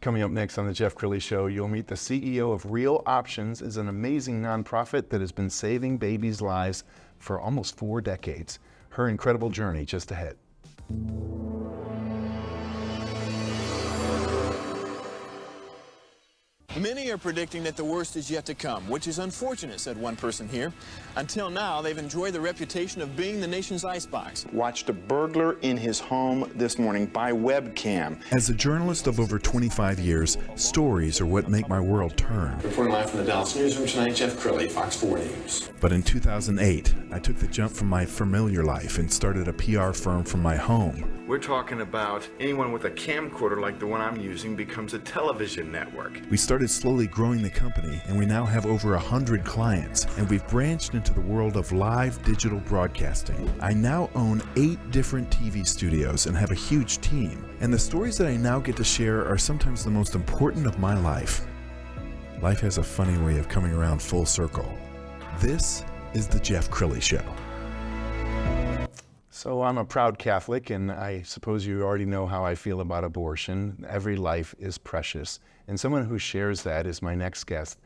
Coming up next on the Jeff Crilley Show, you'll meet the CEO of Real Options, is an amazing nonprofit that has been saving babies' lives for almost 4 decades. Her incredible journey just ahead. Many are predicting that the worst is yet to come, which is unfortunate, said one person here. Until now, they've enjoyed the reputation of being the nation's icebox. Watched a burglar in his home this morning by webcam. As a journalist of over 25 years, stories are what make my world turn. Reporting live from the Dallas newsroom tonight, Jeff Crilley, Fox 4 News. But in 2008, I took the jump from my familiar life and started a PR firm from my home. We're talking about anyone with a camcorder like the one I'm using becomes a television network. We started slowly growing the company, and we now have over 100 clients, and we've branched into the world of live digital broadcasting. I now own 8 different TV studios and have a huge team, and the stories that I now get to share are sometimes the most important of my life. Life has a funny way of coming around full circle. This is the Jeff Crilley Show. So I'm a proud Catholic, and I suppose you already know how I feel about abortion. Every life is precious. And someone who shares that is my next guest,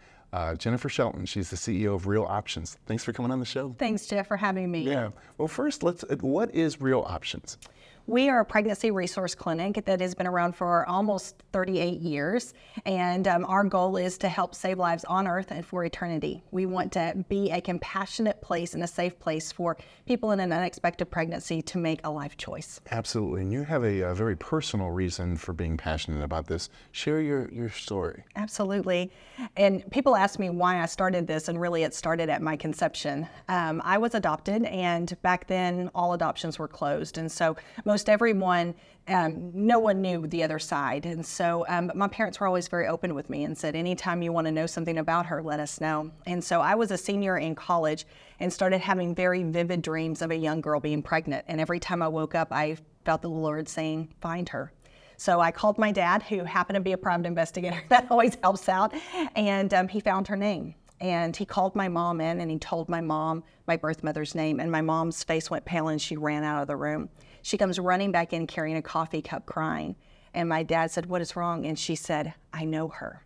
Jennifer Shelton. She's the CEO of Real Options. Thanks for coming on the show. Thanks, Jeff, for having me. Yeah. Well, first, what is Real Options? We are a pregnancy resource clinic that has been around for almost 38 years, and our goal is to help save lives on earth and for eternity. We want to be a compassionate place and a safe place for people in an unexpected pregnancy to make a life choice. Absolutely, and you have a very personal reason for being passionate about this. Share your story. Absolutely, and people ask me why I started this, and really it started at my conception. I was adopted, and back then all adoptions were closed, and so most everyone, no one knew the other side. And so my parents were always very open with me and said, anytime you want to know something about her, let us know. And so I was a senior in college and started having very vivid dreams of a young girl being pregnant. And every time I woke up, I felt the Lord saying, find her. So I called my dad, who happened to be a private investigator. That always helps out. And he found her name. And he called my mom in, and he told my mom my birth mother's name. And my mom's face went pale, and she ran out of the room. She comes running back in carrying a coffee cup, crying. And my dad said, what is wrong? And she said, I know her.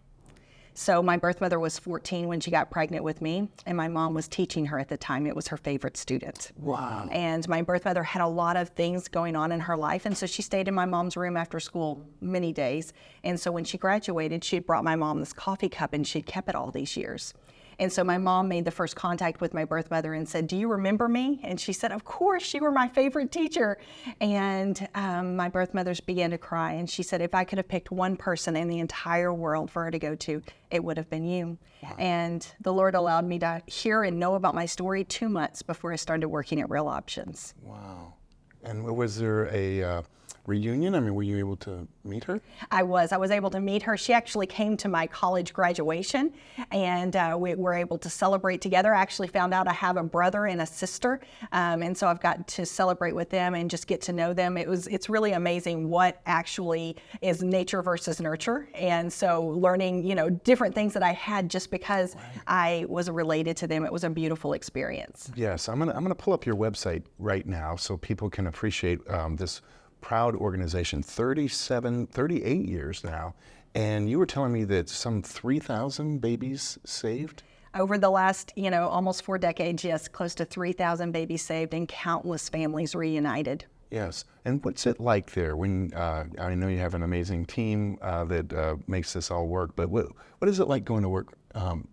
So my birth mother was 14 when she got pregnant with me, and my mom was teaching her at the time. It was her favorite student. Wow. And my birth mother had a lot of things going on in her life, and so she stayed in my mom's room after school many days. And so when she graduated, she brought my mom this coffee cup, and she'd kept it all these years. And so my mom made the first contact with my birth mother and said, do you remember me? And she said, of course, you were my favorite teacher. And my birth mother began to cry. And she said, if I could have picked one person in the entire world for her to go to, it would have been you. Wow. And the Lord allowed me to hear and know about my story 2 months before I started working at Real Options. Wow. And was there a reunion? I mean, were you able to meet her? I was able to meet her. She actually came to my college graduation, and we were able to celebrate together. I actually found out I have a brother and a sister, and so I've got to celebrate with them and just get to know them. It's really amazing what actually is nature versus nurture, and so learning, different things that I had just because I was related to them. It was a beautiful experience. Yes, I'm gonna pull up your website right now so people can appreciate this proud organization, 38 years now, and you were telling me that some 3,000 babies saved? Over the last, almost 4 decades, yes, close to 3,000 babies saved and countless families reunited. Yes, and what's it like there when, I know you have an amazing team that makes this all work, but what is it like going to work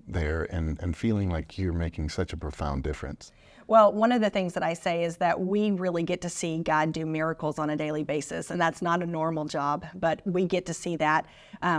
there and feeling like you're making such a profound difference? Well, one of the things that I say is that we really get to see God do miracles on a daily basis, and that's not a normal job, but we get to see that.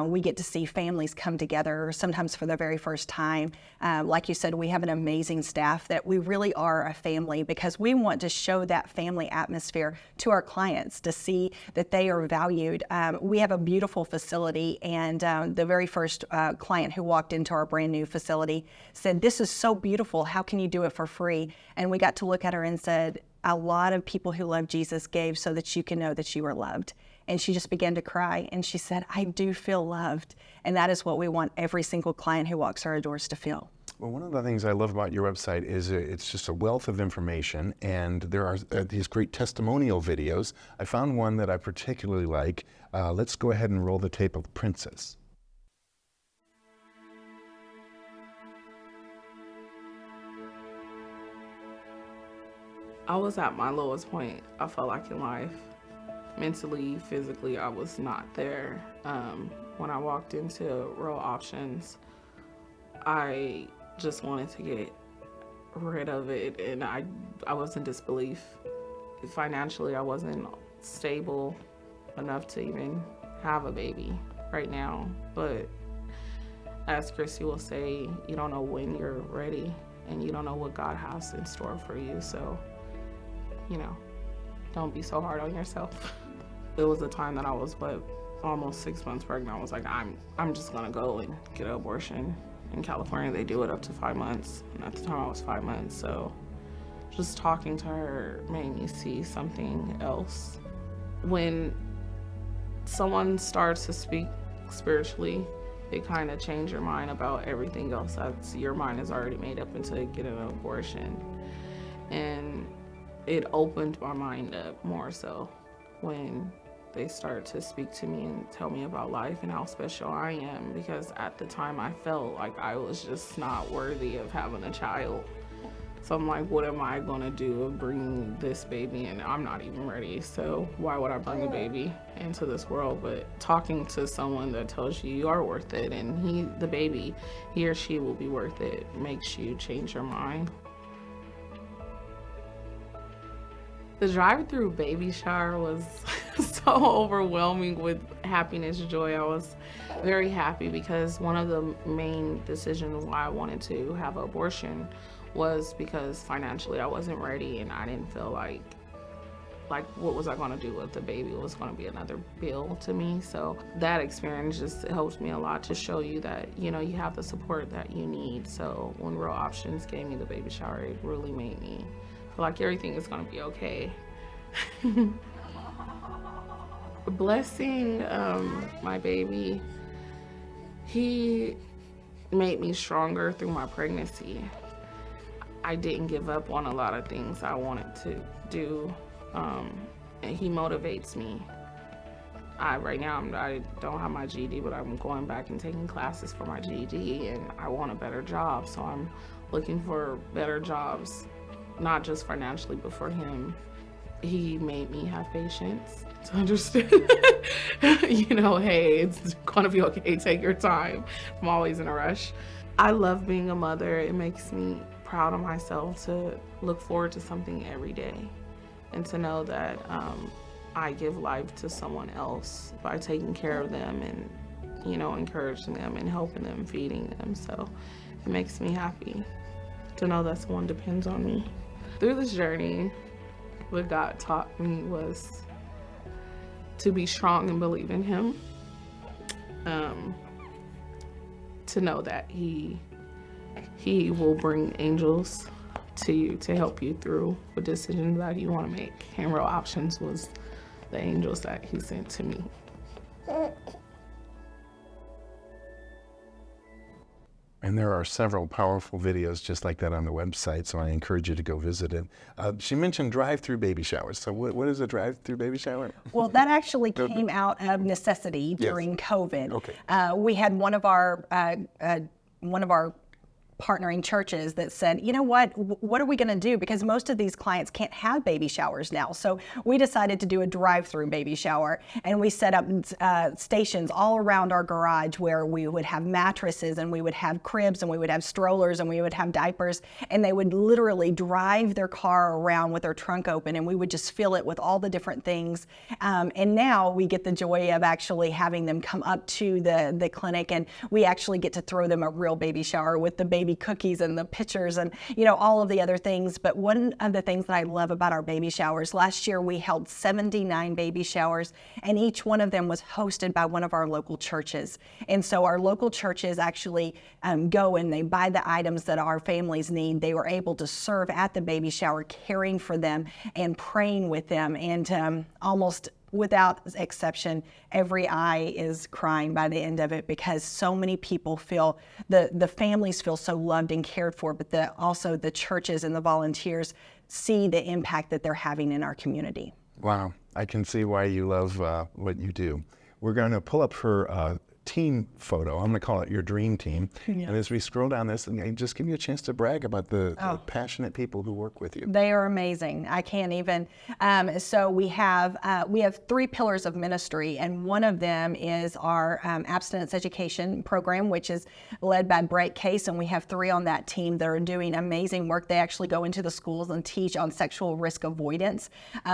We get to see families come together, sometimes for the very first time. Like you said, we have an amazing staff that we really are a family because we want to show that family atmosphere to our clients to see that they are valued. We have a beautiful facility, and the very first client who walked into our brand new facility said, "This is so beautiful, how can you do it for free?" And we got to look at her and said, a lot of people who love Jesus gave so that you can know that you are loved. And she just began to cry, and she said, I do feel loved. And that is what we want every single client who walks our doors to feel. Well, one of the things I love about your website is it's just a wealth of information, and there are these great testimonial videos. I found one that I particularly like. Let's go ahead and roll the tape of Princess. I was at my lowest point, I felt like, in life. Mentally, physically, I was not there. When I walked into Real Options, I just wanted to get rid of it, and I was in disbelief. Financially, I wasn't stable enough to even have a baby right now. But as Chrissy will say, you don't know when you're ready, and you don't know what God has in store for you. So, you know, don't be so hard on yourself. It was a time that I was, almost 6 months pregnant. I was like, I'm just gonna go and get an abortion. In California, they do it up to 5 months, and at the time I was 5 months. So just talking to her made me see something else. When someone starts to speak spiritually, it kind of changes your mind about everything else that's your mind is already made up into getting an abortion. And it opened my mind up more so when they start to speak to me and tell me about life and how special I am, because at the time I felt like I was just not worthy of having a child. So I'm like, what am I gonna do of bringing this baby in? I'm not even ready, so why would I bring a baby into this world? But talking to someone that tells you are worth it, and the baby, he or she will be worth it, makes you change your mind. The drive-through baby shower was so overwhelming with happiness, joy. I was very happy because one of the main decisions why I wanted to have an abortion was because financially I wasn't ready, and I didn't feel like what was I going to do with the baby? It was going to be another bill to me. So that experience just helped me a lot to show you that, you know, you have the support that you need. So when Real Options gave me the baby shower, it really made me feel like everything is going to be okay. Blessing my baby, he made me stronger through my pregnancy. I didn't give up on a lot of things I wanted to do, and he motivates me. Right now I don't have my GED, but I'm going back and taking classes for my GED, and I want a better job, so I'm looking for better jobs, not just financially, but for him. He made me have patience to understand, you know, hey, it's gonna be okay, take your time. I'm always in a rush. I love being a mother. It makes me proud of myself to look forward to something every day, and to know that I give life to someone else by taking care of them and, you know, encouraging them and helping them, feeding them. So it makes me happy to know that someone depends on me. Through this journey, what God taught me was to be strong and believe in him, to know that he will bring angels to you to help you through the decisions that you want to make. And Real Options was the angels that he sent to me. And there are several powerful videos just like that on the website, so I encourage you to go visit it. She mentioned drive-through baby showers. So what is a drive-through baby shower? Well, that actually came out of necessity during COVID. Okay. We had one of our partnering churches that said, you know what are we going to do? Because most of these clients can't have baby showers now. So we decided to do a drive-through baby shower, and we set up stations all around our garage where we would have mattresses, and we would have cribs, and we would have strollers, and we would have diapers, and they would literally drive their car around with their trunk open, and we would just fill it with all the different things. And now we get the joy of actually having them come up to the clinic, and we actually get to throw them a real baby shower with the baby cookies and the pictures and, you know, all of the other things. But one of the things that I love about our baby showers, last year we held 79 baby showers, and each one of them was hosted by one of our local churches. And so our local churches actually go and they buy the items that our families need. They were able to serve at the baby shower, caring for them and praying with them. And almost without exception, every eye is crying by the end of it, because so many people feel, the families feel so loved and cared for, but also the churches and the volunteers see the impact that they're having in our community. Wow, I can see why you love what you do. We're going to pull up her team photo. I'm going to call it your dream team. Yeah. And as we scroll down this, and just give you a chance to brag about the passionate people who work with you. They are amazing. I can't even. So we have 3 pillars of ministry, and one of them is our abstinence education program, which is led by Brett Case, and we have 3 on that team that are doing amazing work. They actually go into the schools and teach on sexual risk avoidance,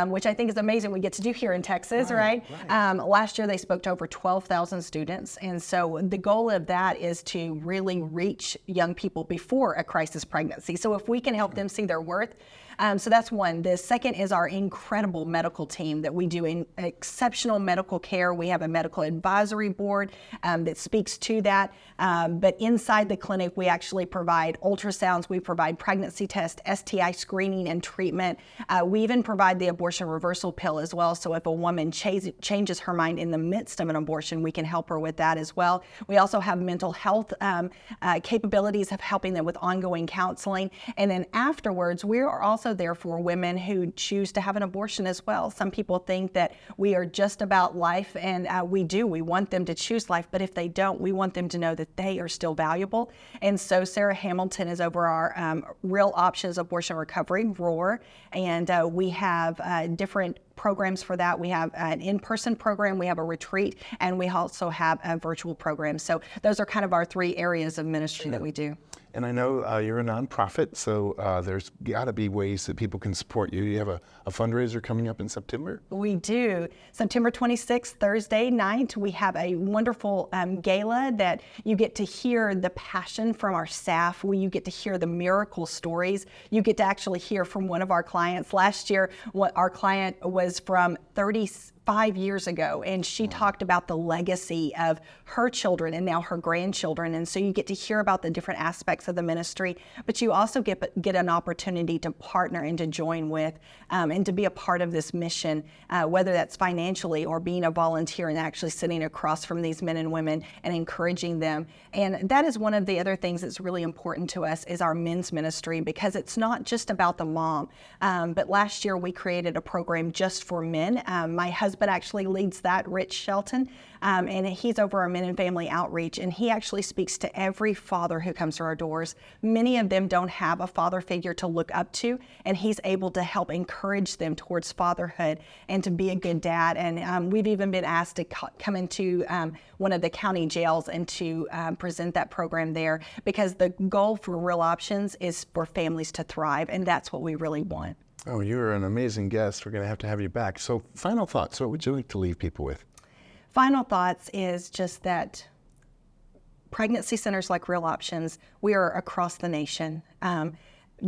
which I think is amazing we get to do here in Texas, right? Last year they spoke to over 12,000 students. And so the goal of that is to really reach young people before a crisis pregnancy. So if we can help them see their worth, so that's one. The second is our incredible medical team that we do in exceptional medical care. We have a medical advisory board that speaks to that. But inside the clinic, we actually provide ultrasounds. We provide pregnancy tests, STI screening and treatment. We even provide the abortion reversal pill as well. So if a woman changes her mind in the midst of an abortion, we can help her with that as well. We also have mental health capabilities of helping them with ongoing counseling. And then afterwards, we are also there for women who choose to have an abortion as well. Some people think that we are just about life, and we do. We want them to choose life, but if they don't, we want them to know that they are still valuable. And so Sarah Hamilton is over our Real Options Abortion Recovery, ROAR, and we have different programs for that. We have an in-person program, we have a retreat, and we also have a virtual program. So those are kind of our 3 areas of ministry that we do. And I know you're a nonprofit, so there's got to be ways that people can support you. You have a fundraiser coming up in September? We do. September 26th, Thursday night, we have a wonderful gala that you get to hear the passion from our staff. You get to hear the miracle stories. You get to actually hear from one of our clients. Last year, our client was from 35 years ago, and she talked about the legacy of her children and now her grandchildren. And so you get to hear about the different aspects of the ministry, but you also get an opportunity to partner and to join with and to be a part of this mission, whether that's financially or being a volunteer and actually sitting across from these men and women and encouraging them. And that is one of the other things that's really important to us is our men's ministry, because it's not just about the mom. But last year we created a program just for men. My husband actually leads that, Rich Shelton, and he's over our Men and Family Outreach, and he actually speaks to every father who comes to our doors. Many of them don't have a father figure to look up to, and he's able to help encourage them towards fatherhood and to be a good dad. And we've even been asked to come into one of the county jails and to present that program there, because the goal for Real Options is for families to thrive, and that's what we really want. Oh, you're an amazing guest. We're going to have you back. So final thoughts, what would you like to leave people with? Final thoughts is just that pregnancy centers like Real Options, we are across the nation.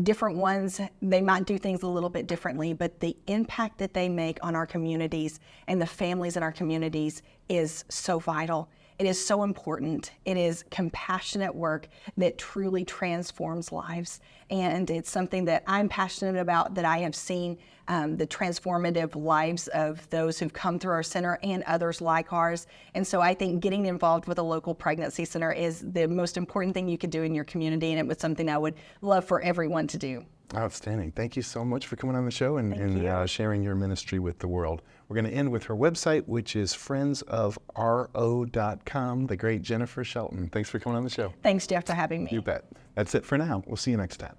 Different ones, they might do things a little bit differently, but the impact that they make on our communities and the families in our communities is so vital. It is so important. It is compassionate work that truly transforms lives. And it's something that I'm passionate about, that I have seen the transformative lives of those who've come through our center and others like ours. And so I think getting involved with a local pregnancy center is the most important thing you could do in your community, and it was something I would love for everyone to do. Outstanding. Thank you so much for coming on the show and sharing your ministry with the world. We're going to end with her website, which is friendsofro.com, the great Jennifer Shelton. Thanks for coming on the show. Thanks, Jeff, for having me. You bet. That's it for now. We'll see you next time.